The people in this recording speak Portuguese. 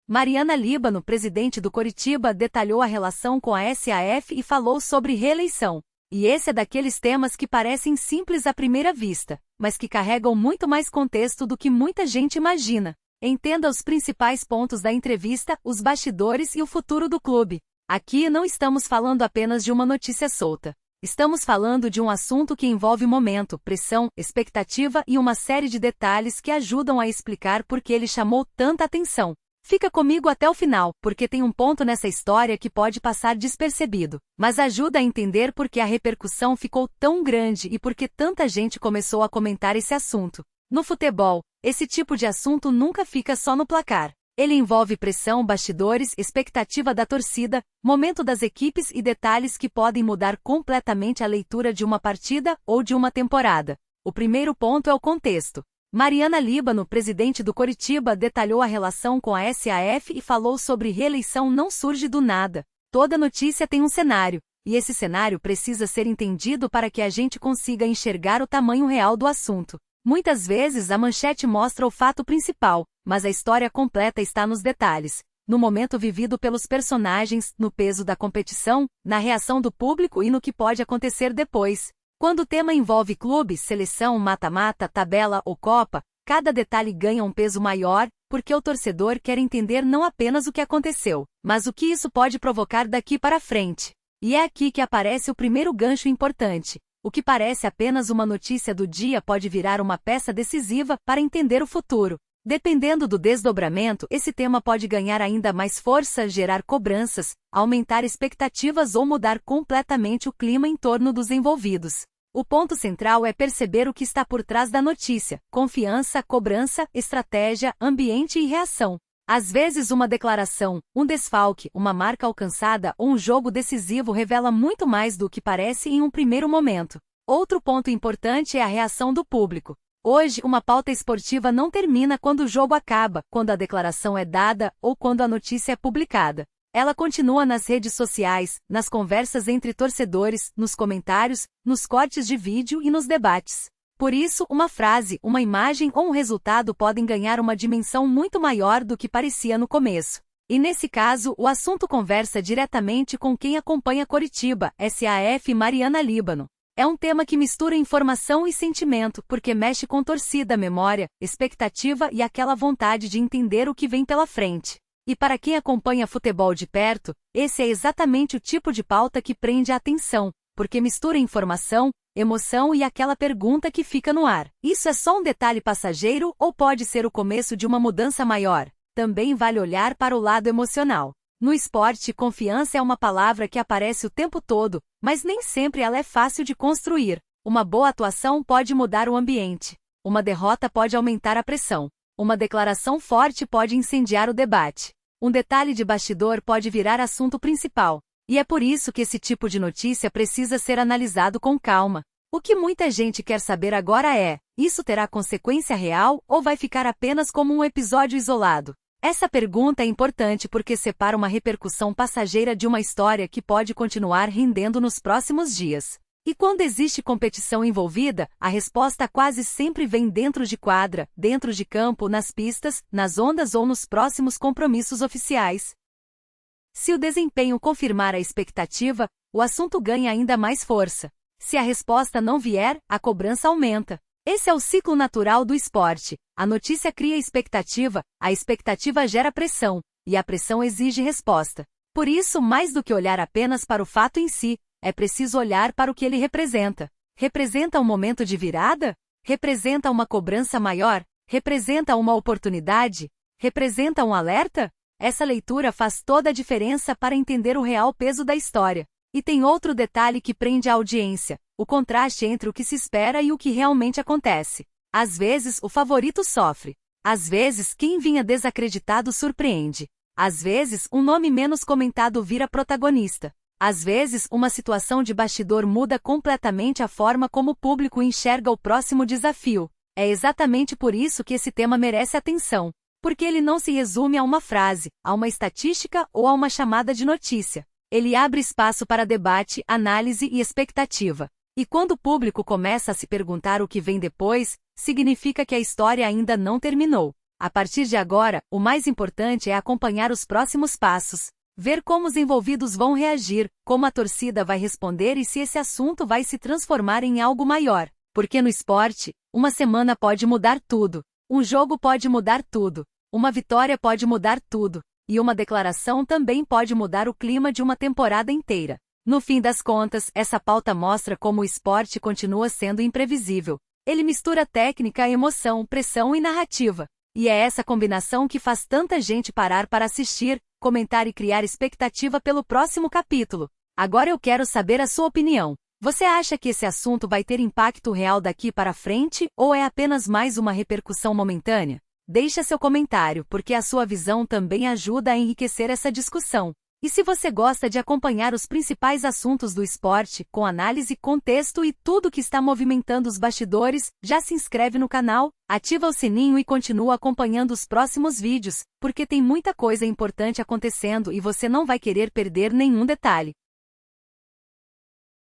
Mariana Líbano, presidente do Coritiba, detalhou a relação com a SAF e falou sobre reeleição. E esse é daqueles temas que parecem simples à primeira vista, mas que carregam muito mais contexto do que muita gente imagina. Entenda os principais pontos da entrevista, os bastidores e o futuro do clube. Aqui não estamos falando apenas de uma notícia solta. Estamos falando de um assunto que envolve momento, pressão, expectativa e uma série de detalhes que ajudam a explicar por que ele chamou tanta atenção. Fica comigo até o final, porque tem um ponto nessa história que pode passar despercebido, mas ajuda a entender por que a repercussão ficou tão grande e por que tanta gente começou a comentar esse assunto. No futebol, esse tipo de assunto nunca fica só no placar. Ele envolve pressão, bastidores, expectativa da torcida, momento das equipes e detalhes que podem mudar completamente a leitura de uma partida ou de uma temporada. O primeiro ponto é o contexto. Mariana Líbano, presidente do Coritiba, detalhou a relação com a SAF e falou sobre reeleição não surge do nada. Toda notícia tem um cenário, e esse cenário precisa ser entendido para que a gente consiga enxergar o tamanho real do assunto. Muitas vezes a manchete mostra o fato principal, mas a história completa está nos detalhes, no momento vivido pelos personagens, no peso da competição, na reação do público e no que pode acontecer depois. Quando o tema envolve clube, seleção, mata-mata, tabela ou copa, cada detalhe ganha um peso maior, porque o torcedor quer entender não apenas o que aconteceu, mas o que isso pode provocar daqui para frente. E é aqui que aparece o primeiro gancho importante. O que parece apenas uma notícia do dia pode virar uma peça decisiva para entender o futuro. Dependendo do desdobramento, esse tema pode ganhar ainda mais força, gerar cobranças, aumentar expectativas ou mudar completamente o clima em torno dos envolvidos. O ponto central é perceber o que está por trás da notícia: confiança, cobrança, estratégia, ambiente e reação. Às vezes uma declaração, um desfalque, uma marca alcançada ou um jogo decisivo revela muito mais do que parece em um primeiro momento. Outro ponto importante é a reação do público. Hoje, uma pauta esportiva não termina quando o jogo acaba, quando a declaração é dada ou quando a notícia é publicada. Ela continua nas redes sociais, nas conversas entre torcedores, nos comentários, nos cortes de vídeo e nos debates. Por isso, uma frase, uma imagem ou um resultado podem ganhar uma dimensão muito maior do que parecia no começo. E nesse caso, o assunto conversa diretamente com quem acompanha Coritiba, SAF e Mariana Líbano. É um tema que mistura informação e sentimento, porque mexe com torcida, memória, expectativa e aquela vontade de entender o que vem pela frente. E para quem acompanha futebol de perto, esse é exatamente o tipo de pauta que prende a atenção, porque mistura informação, emoção e aquela pergunta que fica no ar. Isso é só um detalhe passageiro ou pode ser o começo de uma mudança maior? Também vale olhar para o lado emocional. No esporte, confiança é uma palavra que aparece o tempo todo, mas nem sempre ela é fácil de construir. Uma boa atuação pode mudar o ambiente. Uma derrota pode aumentar a pressão. Uma declaração forte pode incendiar o debate. Um detalhe de bastidor pode virar assunto principal. E é por isso que esse tipo de notícia precisa ser analisado com calma. O que muita gente quer saber agora é: isso terá consequência real ou vai ficar apenas como um episódio isolado? Essa pergunta é importante porque separa uma repercussão passageira de uma história que pode continuar rendendo nos próximos dias. E quando existe competição envolvida, a resposta quase sempre vem dentro de quadra, dentro de campo, nas pistas, nas ondas ou nos próximos compromissos oficiais. Se o desempenho confirmar a expectativa, o assunto ganha ainda mais força. Se a resposta não vier, a cobrança aumenta. Esse é o ciclo natural do esporte. A notícia cria expectativa, a expectativa gera pressão, e a pressão exige resposta. Por isso, mais do que olhar apenas para o fato em si, é preciso olhar para o que ele representa. Representa um momento de virada? Representa uma cobrança maior? Representa uma oportunidade? Representa um alerta? Essa leitura faz toda a diferença para entender o real peso da história. E tem outro detalhe que prende a audiência: o contraste entre o que se espera e o que realmente acontece. Às vezes, o favorito sofre. Às vezes, quem vinha desacreditado surpreende. Às vezes, um nome menos comentado vira protagonista. Às vezes, uma situação de bastidor muda completamente a forma como o público enxerga o próximo desafio. É exatamente por isso que esse tema merece atenção. Porque ele não se resume a uma frase, a uma estatística ou a uma chamada de notícia. Ele abre espaço para debate, análise e expectativa. E quando o público começa a se perguntar o que vem depois, significa que a história ainda não terminou. A partir de agora, o mais importante é acompanhar os próximos passos. Ver como os envolvidos vão reagir, como a torcida vai responder e se esse assunto vai se transformar em algo maior. Porque no esporte, uma semana pode mudar tudo. Um jogo pode mudar tudo. Uma vitória pode mudar tudo. E uma declaração também pode mudar o clima de uma temporada inteira. No fim das contas, essa pauta mostra como o esporte continua sendo imprevisível. Ele mistura técnica, emoção, pressão e narrativa. E é essa combinação que faz tanta gente parar para assistir, comentar e criar expectativa pelo próximo capítulo. Agora eu quero saber a sua opinião. Você acha que esse assunto vai ter impacto real daqui para frente, ou é apenas mais uma repercussão momentânea? Deixe seu comentário, porque a sua visão também ajuda a enriquecer essa discussão. E se você gosta de acompanhar os principais assuntos do esporte, com análise, contexto e tudo que está movimentando os bastidores, já se inscreve no canal, ativa o sininho e continua acompanhando os próximos vídeos, porque tem muita coisa importante acontecendo e você não vai querer perder nenhum detalhe.